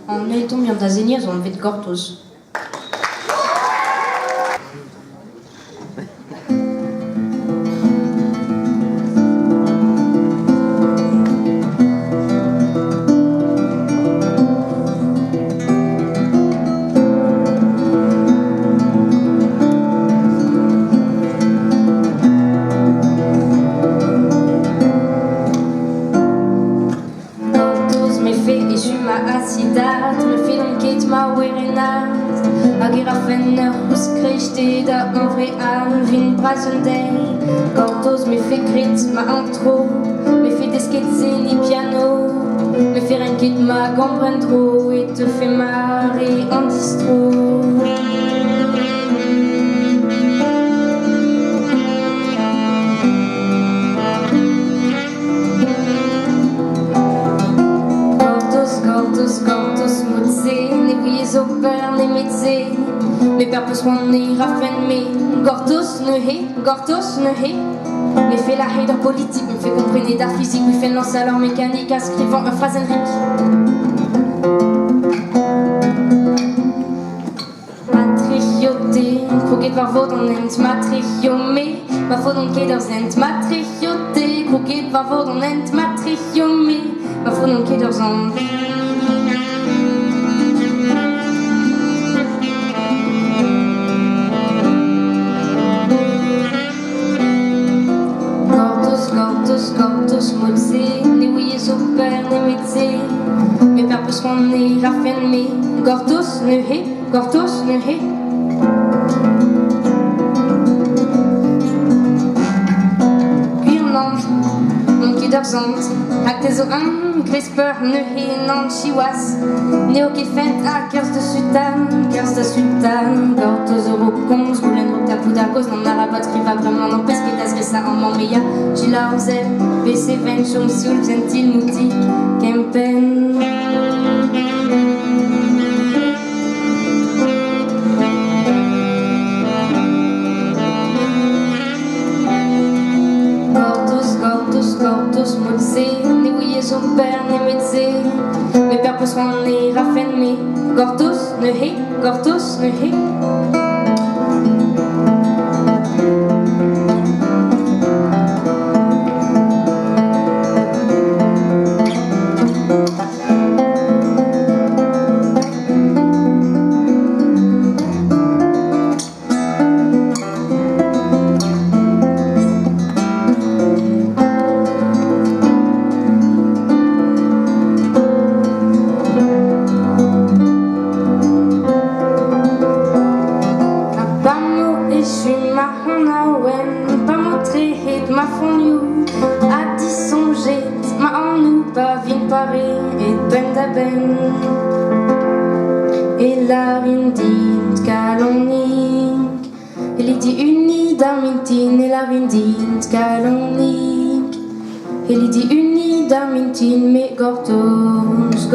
On est tombé en Tanzanie, on vit cortos. Me film geht ma werenat Agir a fenner us krechte da onvre an vin brasundei Cortos me fait grit ma intro Me fait desquetze ni piano Me fait renkit ma comprendro Et te fait marrer en distro Cortos mutze, ne bouillez au père, ne mettez Mes pères peuvent s'en raffen, mais Cortos ne hé Me fait la haie politique, me fait comprendre d'art physique Me fait lancer à leur mécanique, inscrivant un phrase Henrik Matrioté, croquet par vos dans ent matriomé Ma faute dans quai d'orzent matrioté Croquet par vos dans ent matriomé Ma faute dans quai d'orzent Cortos mutze, ne bouillez au père, ne mettez Mes pères peuvent s'en raffen, mais Cortos ne hé Cuirlange, mon qui d'orzant Actes au CRISPR ne hé non chiwas Néo qui fait à Kers de Sultan Cortos eurocons, goulen rota poudacos Non arabat qui va vraiment non pesque ça en Montréal, j'ai la roselle, BC 20 jours sur le gentil mouti, Kempen. Cortos, mutze, ne bouillez au père, ne mettez Mes pères peuvent s'en raffen, mais Cortos ne hé Et la vindint calonique Elle était unie d'Armintine Et la vindint calonique Elle était unie d'Armintine Mais Cortos